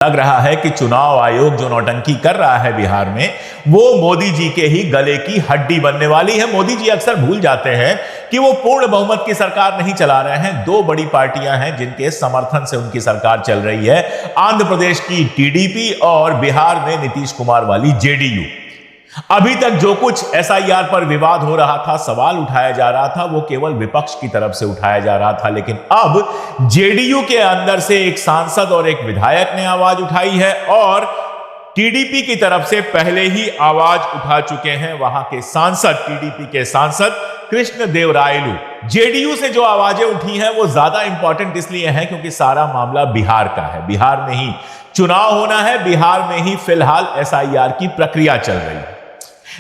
लग रहा है कि चुनाव आयोग जो नौटंकी कर रहा है बिहार में, वो मोदी जी के ही गले की हड्डी बनने वाली है। मोदी जी अक्सर भूल जाते हैं कि वो पूर्ण बहुमत की सरकार नहीं चला रहे हैं। दो बड़ी पार्टियां हैं जिनके समर्थन से उनकी सरकार चल रही है, आंध्र प्रदेश की टीडीपी और बिहार में नीतीश कुमार वाली जेडीयू। अभी तक जो कुछ एसआईआर पर विवाद हो रहा था, सवाल उठाया जा रहा था, वो केवल विपक्ष की तरफ से उठाया जा रहा था। लेकिन अब जेडीयू के अंदर से एक सांसद और एक विधायक ने आवाज उठाई है और टीडीपी की तरफ से पहले ही आवाज उठा चुके हैं वहां के सांसद, टीडीपी के सांसद कृष्ण देवरायलू। जेडीयू से जो आवाजें उठी हैं वो ज्यादा इंपॉर्टेंट इसलिए है क्योंकि सारा मामला बिहार का है। बिहार में ही चुनाव होना है, बिहार में ही फिलहाल एसआईआर की प्रक्रिया चल रही है।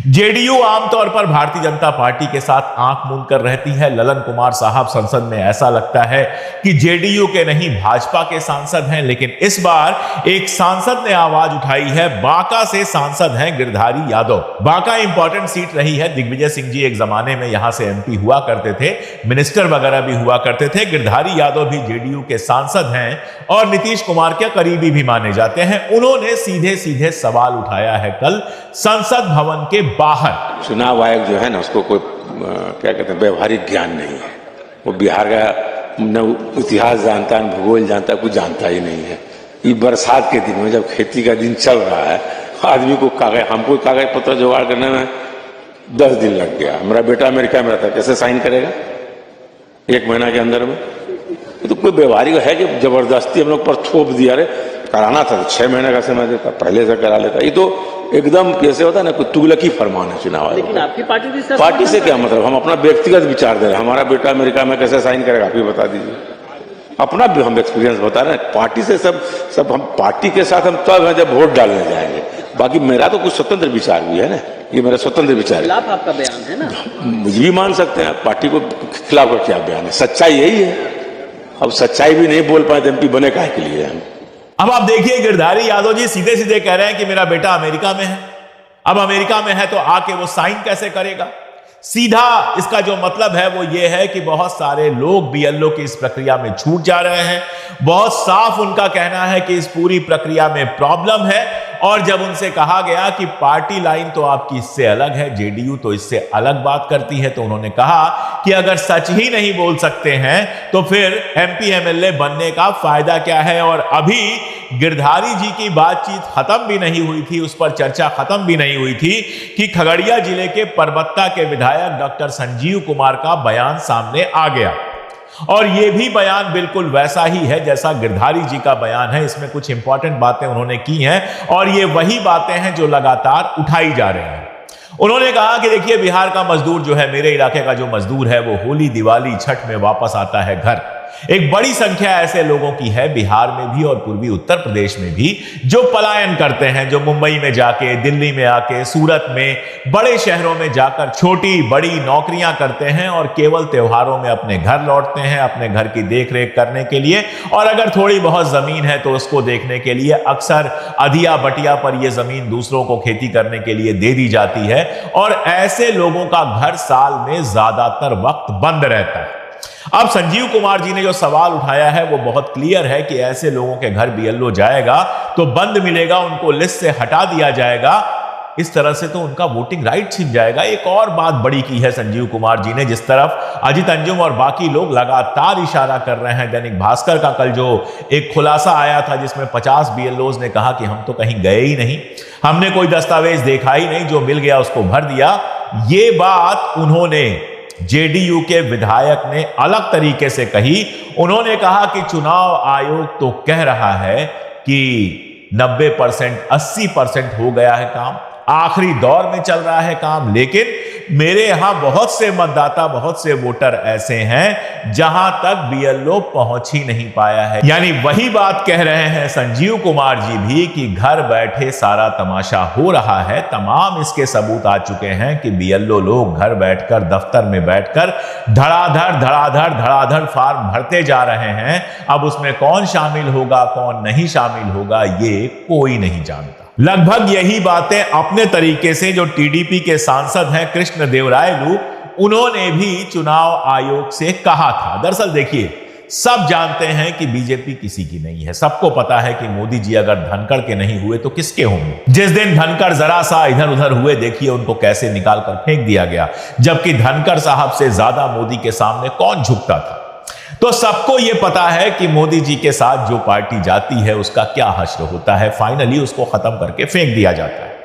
जेडीयू आमतौर पर भारतीय जनता पार्टी के साथ आंख मूंद कर रहती है। ललन कुमार साहब संसद में ऐसा लगता है कि जेडीयू के नहीं भाजपा के सांसद हैं, लेकिन इस बार एक सांसद ने आवाज उठाई है। बांका से सांसद हैं गिरधारी यादव। बांका इंपॉर्टेंट सीट रही है। दिग्विजय सिंह जी एक जमाने में यहां से एमपी हुआ करते थे, मिनिस्टर वगैरह भी हुआ करते थे। गिरधारी यादव भी जेडीयू के सांसद हैं और नीतीश कुमार के करीबी भी माने जाते हैं। उन्होंने सीधे सीधे सवाल उठाया है कल संसद भवन के बाहर। चुनाव आयोग जो है ना, उसको कोई क्या कहते हैं, व्यवहारिक ज्ञान नहीं है। वो बिहार का न इतिहास जानता है, न भूगोल जानता है, कुछ जानता ही नहीं है। ये बरसात के दिन में जब खेती का दिन चल रहा है, आदमी को हमको कागज पत्र जुगाड़ करने में 10 दिन लग गया। मेरा बेटा अमेरिका में रहता है, कैसे साइन करेगा 1 महीना के अंदर में? तो कोई व्यवहारिक है कि जबरदस्ती हम लोग पर थोप दिया। अरे कराना था तो 6 महीने का समय देता, पहले से करा लेता। ये तो एकदम कैसे होता है ना, कोई तुगलकी फरमान है चुनाव। लेकिन आपकी पार्टी से क्या मतलब? हम अपना व्यक्तिगत विचार दे रहे हैं। हमारा बेटा अमेरिका में कैसे साइन करेगा आप ही बता दीजिए। अपना भी हम एक्सपीरियंस बता रहे हैं। पार्टी से सब हम पार्टी के साथ हम तब हैं जब वोट डालने जाएंगे। बाकी मेरा तो कुछ स्वतंत्र विचार भी है ना, ये मेरा स्वतंत्र विचार है। आपका बयान है ना, मुझे भी मान सकते हैं। पार्टी को खिलाफ का क्या बयान है? सच्चाई यही है। अब सच्चाई भी नहीं बोल पाए तो एमपी बने काहे के लिए हम? अब आप देखिए, गिरधारी यादव जी सीधे सीधे कह रहे हैं कि मेरा बेटा अमेरिका में है। अब अमेरिका में है तो आके वो साइन कैसे करेगा? सीधा इसका जो मतलब है वो ये है कि बहुत सारे लोग बीएलओ की इस प्रक्रिया में छूट जा रहे हैं। बहुत साफ उनका कहना है कि इस पूरी प्रक्रिया में प्रॉब्लम है। और जब उनसे कहा गया कि पार्टी लाइन तो आपकी इससे अलग है, जेडीयू तो इससे अलग बात करती है, तो उन्होंने कहा कि अगर सच ही नहीं बोल सकते हैं तो फिर एमपी एमएलए बनने का फायदा क्या है? और अभी गिरधारी जी की बातचीत खत्म भी नहीं हुई थी, उस पर चर्चा खत्म भी नहीं हुई थी कि खगड़िया जिले के परबत्ता के विधायक डॉक्टर संजीव कुमार का बयान सामने आ गया। और यह भी बयान बिल्कुल वैसा ही है जैसा गिरधारी जी का बयान है। इसमें कुछ इंपॉर्टेंट बातें उन्होंने की हैं और ये वही बातें हैं जो लगातार उठाई जा रही हैं। उन्होंने कहा कि देखिए, बिहार का मजदूर जो है, मेरे इलाके का जो मजदूर है, वो होली, दिवाली, छठ में वापस आता है घर। एक बड़ी संख्या ऐसे लोगों की है बिहार में भी और पूर्वी उत्तर प्रदेश में भी जो पलायन करते हैं, जो मुंबई में जाके, दिल्ली में आके, सूरत में, बड़े शहरों में जाकर छोटी बड़ी नौकरियां करते हैं और केवल त्योहारों में अपने घर लौटते हैं, अपने घर की देखरेख करने के लिए। और अगर थोड़ी बहुत जमीन है तो उसको देखने के लिए अक्सर अधिया बटिया पर यह जमीन दूसरों को खेती करने के लिए दे दी जाती है। और ऐसे लोगों का घर साल में ज्यादातर वक्त बंद रहता है। अब संजीव कुमार जी ने जो सवाल उठाया है वो बहुत क्लियर है कि ऐसे लोगों के घर बीएलओ जाएगा तो बंद मिलेगा, उनको लिस्ट से हटा दिया जाएगा। इस तरह से तो उनका वोटिंग राइट छिन जाएगा। एक और बात बड़ी की है संजीव कुमार जी ने, जिस तरफ अजित अंजुम और बाकी लोग लगातार इशारा कर रहे हैं। दैनिक भास्कर का कल जो एक खुलासा आया था जिसमें 50 बीएलओज ने कहा कि हम तो कहीं गए ही नहीं, हमने कोई दस्तावेज देखा ही नहीं, जो मिल गया उसको भर दिया। ये बात उन्होंने जेडीयू के विधायक ने अलग तरीके से कही। उन्होंने कहा कि चुनाव आयोग तो कह रहा है कि 90% 80% हो गया है काम, आखिरी दौर में चल रहा है काम, लेकिन मेरे यहां बहुत से मतदाता, बहुत से वोटर ऐसे हैं जहां तक बीएलओ पहुंच ही नहीं पाया है। यानी वही बात कह रहे हैं संजीव कुमार जी भी कि घर बैठे सारा तमाशा हो रहा है। तमाम इसके सबूत आ चुके हैं कि बीएलओ लोग घर बैठकर, दफ्तर में बैठकर धड़ाधड़ फार्म भरते जा रहे हैं। अब उसमें कौन शामिल होगा, कौन नहीं शामिल होगा, ये कोई नहीं जानता। लगभग यही बातें अपने तरीके से जो टीडीपी के सांसद हैं कृष्ण देवरायलू, उन्होंने भी चुनाव आयोग से कहा था। दरअसल देखिए, सब जानते हैं कि बीजेपी किसी की नहीं है। सबको पता है कि मोदी जी अगर धनखड़ के नहीं हुए तो किसके होंगे। जिस दिन धनखड़ जरा सा इधर उधर हुए, देखिए उनको कैसे निकाल कर फेंक दिया गया, जबकि धनखड़ साहब से ज्यादा मोदी के सामने कौन झुकता था। तो सबको यह पता है कि मोदी जी के साथ जो पार्टी जाती है उसका क्या हश्र होता है, फाइनली उसको खत्म करके फेंक दिया जाता है।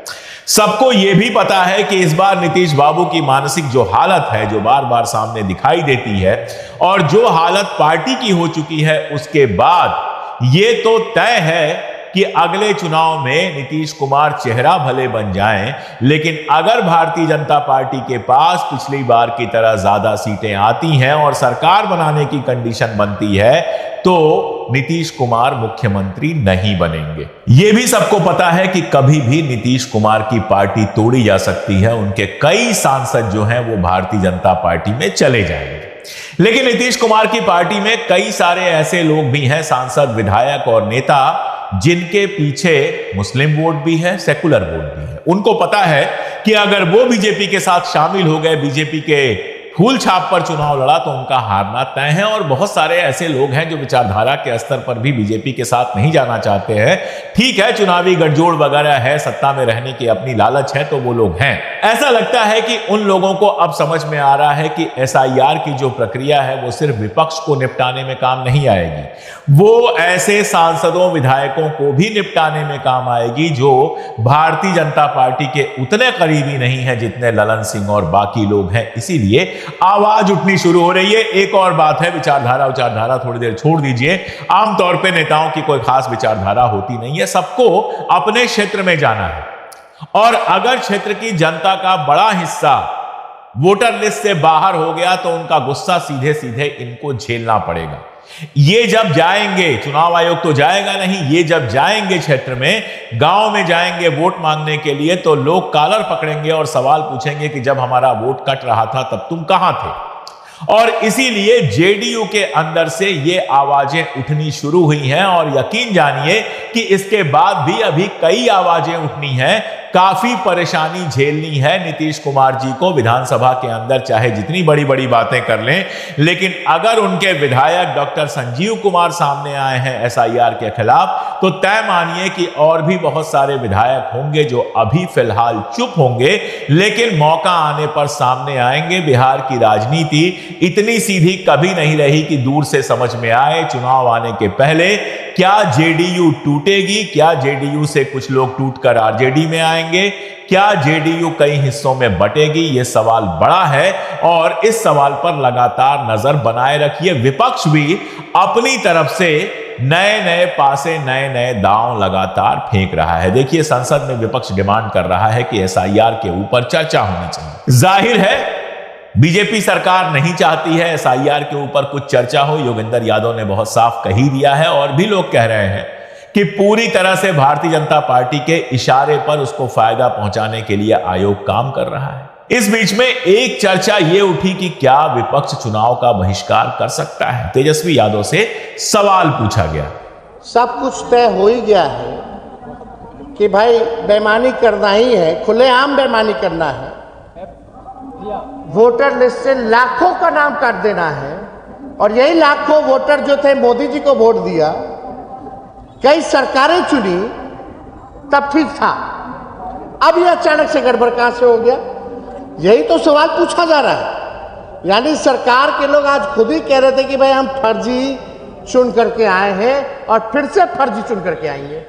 सबको यह भी पता है कि इस बार नीतीश बाबू की मानसिक जो हालत है, जो बार बार सामने दिखाई देती है, और जो हालत पार्टी की हो चुकी है, उसके बाद यह तो तय है कि अगले चुनाव में नीतीश कुमार चेहरा भले बन जाएं, लेकिन अगर भारतीय जनता पार्टी के पास पिछली बार की तरह ज्यादा सीटें आती हैं और सरकार बनाने की कंडीशन बनती है, तो नीतीश कुमार मुख्यमंत्री नहीं बनेंगे। यह भी सबको पता है कि कभी भी नीतीश कुमार की पार्टी तोड़ी जा सकती है। उनके कई सांसद जो हैं वो भारतीय जनता पार्टी में चले जाएंगे, लेकिन नीतीश कुमार की पार्टी में कई सारे ऐसे लोग भी हैं, सांसद, विधायक और नेता, जिनके पीछे मुस्लिम वोट भी है, सेकुलर वोट भी है। उनको पता है कि अगर वो बीजेपी के साथ शामिल हो गए, बीजेपी के फूल छाप पर चुनाव लड़ा, तो उनका हारना तय है। और बहुत सारे ऐसे लोग हैं जो विचारधारा के स्तर पर भी बीजेपी के साथ नहीं जाना चाहते हैं। ठीक है, चुनावी गठजोड़ वगैरह है, सत्ता में रहने की अपनी लालच है, तो वो लोग हैं। ऐसा लगता है कि उन लोगों को अब समझ में आ रहा है कि एसआईआर की जो प्रक्रिया है वो सिर्फ विपक्ष को निपटाने में काम नहीं आएगी, वो ऐसे सांसदों, विधायकों को भी निपटाने में काम आएगी जो भारतीय जनता पार्टी के उतने करीबी नहीं है जितने ललन सिंह और बाकी लोग हैं। इसीलिए आवाज उठनी शुरू हो रही है। एक और बात है, विचारधारा थोड़ी देर छोड़ दीजिए। आमतौर पे नेताओं की कोई खास विचारधारा होती नहीं है, सबको अपने क्षेत्र में जाना है, और अगर क्षेत्र की जनता का बड़ा हिस्सा वोटर लिस्ट से बाहर हो गया तो उनका गुस्सा सीधे सीधे इनको झेलना पड़ेगा। ये जब जाएंगे, चुनाव आयोग तो जाएगा नहीं, ये जब जाएंगे क्षेत्र में, गांव में जाएंगे वोट मांगने के लिए, तो लोग कॉलर पकड़ेंगे और सवाल पूछेंगे कि जब हमारा वोट कट रहा था तब तुम कहां थे। और इसीलिए जेडीयू के अंदर से ये आवाजें उठनी शुरू हुई हैं, और यकीन जानिए कि इसके बाद भी अभी कई आवाजें उठनी हैं। काफी परेशानी झेलनी है नीतीश कुमार जी को विधानसभा के अंदर, चाहे जितनी बड़ी बड़ी बातें कर लें, लेकिन अगर उनके विधायक डॉक्टर संजीव कुमार सामने आए हैं एसआईआर के खिलाफ, तो तय मानिए कि और भी बहुत सारे विधायक होंगे जो अभी फिलहाल चुप होंगे, लेकिन मौका आने पर सामने आएंगे। बिहार की राजनीति इतनी सीधी कभी नहीं रही कि दूर से समझ में आए। चुनाव आने के पहले क्या जेडीयू टूटेगी? क्या जेडीयू से कुछ लोग टूटकर आरजेडी में आएंगे? क्या जेडीयू कई हिस्सों में बटेगी? यह सवाल बड़ा है, और इस सवाल पर लगातार नजर बनाए रखिए। विपक्ष भी अपनी तरफ से नए नए पासे, नए नए दांव लगातार फेंक रहा है। देखिए, संसद में विपक्ष डिमांड कर रहा है कि एसआईआर के ऊपर चर्चा होनी चाहिए। जाहिर है बीजेपी सरकार नहीं चाहती है एसआईआर के ऊपर कुछ चर्चा हो। योगेंद्र यादव ने बहुत साफ कह ही दिया है, और भी लोग कह रहे हैं कि पूरी तरह से भारतीय जनता पार्टी के इशारे पर उसको फायदा पहुंचाने के लिए आयोग काम कर रहा है। इस बीच में एक चर्चा यह उठी कि क्या विपक्ष चुनाव का बहिष्कार कर सकता है। तेजस्वी यादव से सवाल पूछा गया। सब कुछ तय हो ही गया है कि भाई बेईमानी करना ही है, खुलेआम बेईमानी करना है, वोटर लिस्ट से लाखों का नाम काट देना है, और यही लाखों वोटर जो थे मोदी जी को वोट दिया, कई सरकारें चुनी, तब ठीक था। अब ये अचानक से गड़बड़ कहां से हो गया? यही तो सवाल पूछा जा रहा है। यानी सरकार के लोग आज खुद ही कह रहे थे कि भाई हम फर्जी चुन करके आए हैं और फिर से फर्जी चुन करके आएंगे।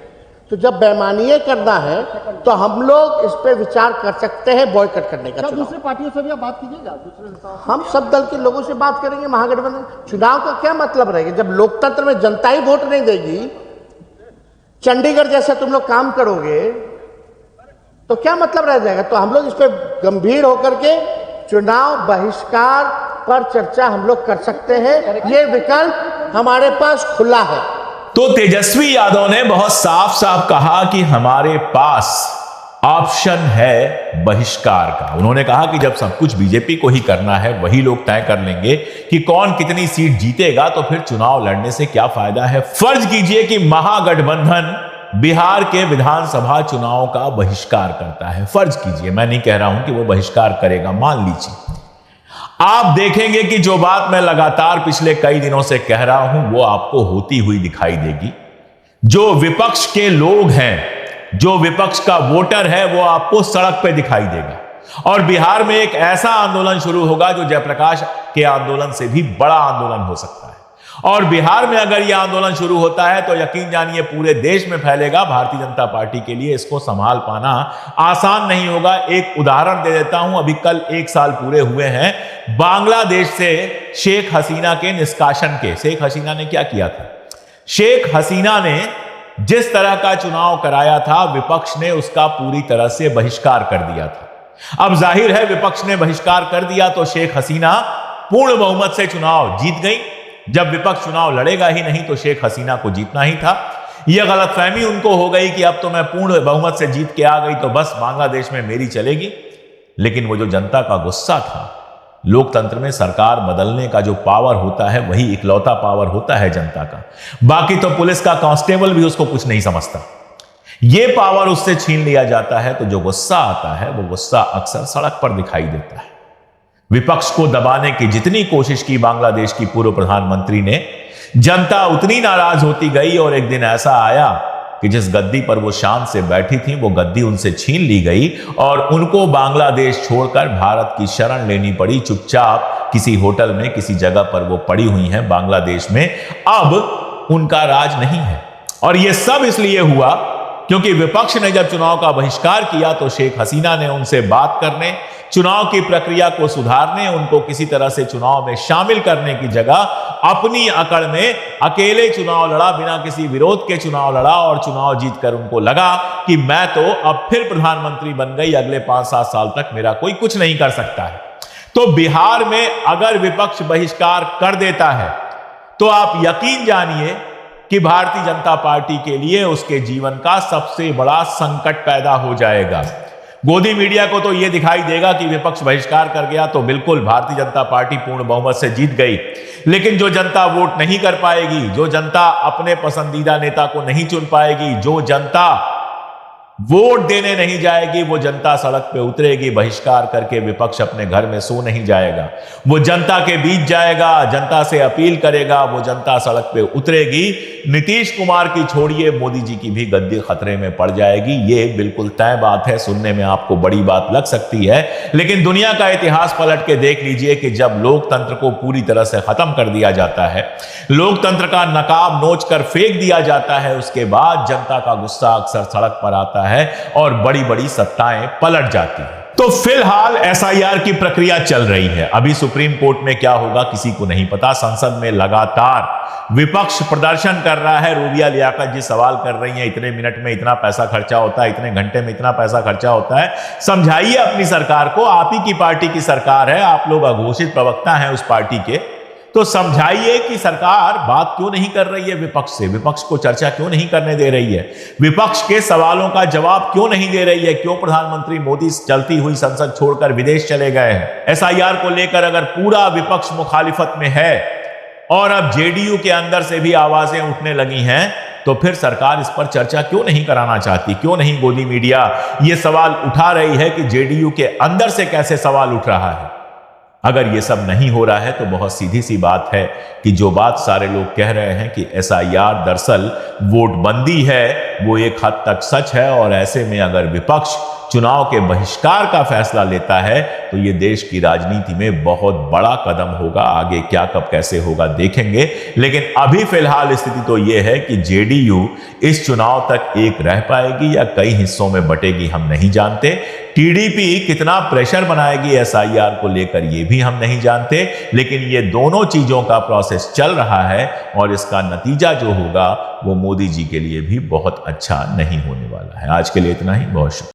तो जब बेईमानी करना है तो हम लोग इस पे विचार कर सकते हैं बॉयकॉट करने का। दूसरी पार्टियों से भी आप बात कीजिएगा, हम सब दल के लोगों से बात करेंगे। महागठबंधन चुनाव का क्या मतलब रहेगा जब लोकतंत्र में जनता ही वोट नहीं देगी? चंडीगढ़ जैसा तुम लोग काम करोगे तो क्या मतलब रह जाएगा? तो हम लोग इस पे गंभीर होकर के चुनाव बहिष्कार पर चर्चा हम लोग कर सकते हैं। ये विकल्प हमारे पास खुला है। तो तेजस्वी यादव ने बहुत साफ साफ कहा कि हमारे पास ऑप्शन है बहिष्कार का। उन्होंने कहा कि जब सब कुछ बीजेपी को ही करना है, वही लोग तय कर लेंगे कि कौन कितनी सीट जीतेगा, तो फिर चुनाव लड़ने से क्या फायदा है। फर्ज कीजिए कि महागठबंधन बिहार के विधानसभा चुनाव का बहिष्कार करता है। फर्ज कीजिए, मैं नहीं कह रहा हूं कि वो बहिष्कार करेगा, मान लीजिए। आप देखेंगे कि जो बात मैं लगातार पिछले कई दिनों से कह रहा हूं वो आपको होती हुई दिखाई देगी। जो विपक्ष के लोग हैं, जो विपक्ष का वोटर है, वो आपको सड़क पे दिखाई देगा। और बिहार में एक ऐसा आंदोलन शुरू होगा जो जयप्रकाश के आंदोलन से भी बड़ा आंदोलन हो सकता है। और बिहार में अगर यह आंदोलन शुरू होता है तो यकीन जानिए पूरे देश में फैलेगा। भारतीय जनता पार्टी के लिए इसको संभाल पाना आसान नहीं होगा। एक उदाहरण दे देता हूं, अभी कल 1 साल पूरे हुए हैं बांग्लादेश से शेख हसीना के निष्कासन के। शेख हसीना ने क्या किया था? शेख हसीना ने जिस तरह का चुनाव कराया था, विपक्ष ने उसका पूरी तरह से बहिष्कार कर दिया था। अब जाहिर है विपक्ष ने बहिष्कार कर दिया तो शेख हसीना पूर्ण बहुमत से चुनाव जीत गई। जब विपक्ष चुनाव लड़ेगा ही नहीं तो शेख हसीना को जीतना ही था। यह गलतफहमी उनको हो गई कि अब तो मैं पूर्ण बहुमत से जीत के आ गई तो बस बांग्लादेश में मेरी चलेगी। लेकिन वो जो जनता का गुस्सा था, लोकतंत्र में सरकार बदलने का जो पावर होता है वही इकलौता पावर होता है जनता का। बाकी तो पुलिस का कांस्टेबल भी उसको कुछ नहीं समझता। ये पावर उससे छीन लिया जाता है तो जो गुस्सा आता है वो गुस्सा अक्सर सड़क पर दिखाई देता है। विपक्ष को दबाने की जितनी कोशिश की बांग्लादेश की पूर्व प्रधानमंत्री ने, जनता उतनी नाराज होती गई। और एक दिन ऐसा आया कि जिस गद्दी पर वो शान से बैठी थी वो गद्दी उनसे छीन ली गई और उनको बांग्लादेश छोड़कर भारत की शरण लेनी पड़ी। चुपचाप किसी होटल में किसी जगह पर वो पड़ी हुई हैं बांग्लादेश में। अब उनका राज नहीं है। और ये सब इसलिए हुआ क्योंकि विपक्ष ने जब चुनाव का बहिष्कार किया तो शेख हसीना ने उनसे बात करने, चुनाव की प्रक्रिया को सुधारने, उनको किसी तरह से चुनाव में शामिल करने की जगह अपनी अकड़ में अकेले चुनाव लड़ा, बिना किसी विरोध के चुनाव लड़ा। और चुनाव जीतकर उनको लगा कि मैं तो अब फिर प्रधानमंत्री बन गई, अगले 5-7 साल तक मेरा कोई कुछ नहीं कर सकता है। तो बिहार में अगर विपक्ष बहिष्कार कर देता है तो आप यकीन जानिए कि भारतीय जनता पार्टी के लिए उसके जीवन का सबसे बड़ा संकट पैदा हो जाएगा। गोदी मीडिया को तो यह दिखाई देगा कि विपक्ष बहिष्कार कर गया तो बिल्कुल भारतीय जनता पार्टी पूर्ण बहुमत से जीत गई। लेकिन जो जनता वोट नहीं कर पाएगी, जो जनता अपने पसंदीदा नेता को नहीं चुन पाएगी, जो जनता वोट देने नहीं जाएगी, वो जनता सड़क पे उतरेगी। बहिष्कार करके विपक्ष अपने घर में सो नहीं जाएगा, वो जनता के बीच जाएगा, जनता से अपील करेगा, वो जनता सड़क पे उतरेगी। नीतीश कुमार की छोड़िए, मोदी जी की भी गद्दी खतरे में पड़ जाएगी। ये बिल्कुल तय बात है। सुनने में आपको बड़ी बात लग सकती है, लेकिन दुनिया का इतिहास पलट के देख लीजिए कि जब लोकतंत्र को पूरी तरह से खत्म कर दिया जाता है, लोकतंत्र का नकाब नोच कर फेंक दिया जाता है, उसके बाद जनता का गुस्सा अक्सर सड़क पर आता है और बड़ी बड़ी सत्ताएं पलट जाती हैं। तो फिलहाल एसआईआर की प्रक्रिया चल रही है। अभी सुप्रीम कोर्ट में क्या होगा किसी को नहीं पता। संसद में लगातार विपक्ष प्रदर्शन कर रहा है। रूबिया लियाकत जी सवाल कर रही हैं, इतने मिनट में इतना पैसा खर्चा होता है, इतने घंटे में इतना पैसा खर्चा होता है। समझाइए अपनी सरकार को, आप ही की पार्टी की सरकार है, आप लोग अघोषित प्रवक्ता हैं उस पार्टी के, तो समझाइए कि सरकार बात क्यों नहीं कर रही है विपक्ष से, विपक्ष को चर्चा क्यों नहीं करने दे रही है, विपक्ष के सवालों का जवाब क्यों नहीं दे रही है, क्यों प्रधानमंत्री मोदी चलती हुई संसद छोड़कर विदेश चले गए हैं। एसआईआर को लेकर अगर पूरा विपक्ष मुखालिफत में है और अब जेडीयू के अंदर से भी आवाजें उठने लगी हैं, तो फिर सरकार इस पर चर्चा क्यों नहीं कराना चाहती? क्यों नहीं गोदी मीडिया ये सवाल उठा रही है कि जेडीयू के अंदर से कैसे सवाल उठ रहा है? अगर ये सब नहीं हो रहा है तो बहुत सीधी सी बात है कि जो बात सारे लोग कह रहे हैं कि एसआईआर दरअसल वोटबंदी है, वो एक हद तक सच है। और ऐसे में अगर विपक्ष चुनाव के बहिष्कार का फैसला लेता है तो ये देश की राजनीति में बहुत बड़ा कदम होगा। आगे क्या कब कैसे होगा देखेंगे, लेकिन अभी फिलहाल स्थिति तो ये है कि जेडीयू इस चुनाव तक एक रह पाएगी या कई हिस्सों में बटेगी हम नहीं जानते। टीडीपी कितना प्रेशर बनाएगी एसआईआर को लेकर ये भी हम नहीं जानते। लेकिन ये दोनों चीजों का प्रोसेस चल रहा है और इसका नतीजा जो होगा वो मोदी जी के लिए भी बहुत अच्छा नहीं होने वाला है। आज के लिए इतना ही, बहुत शुक्रिया।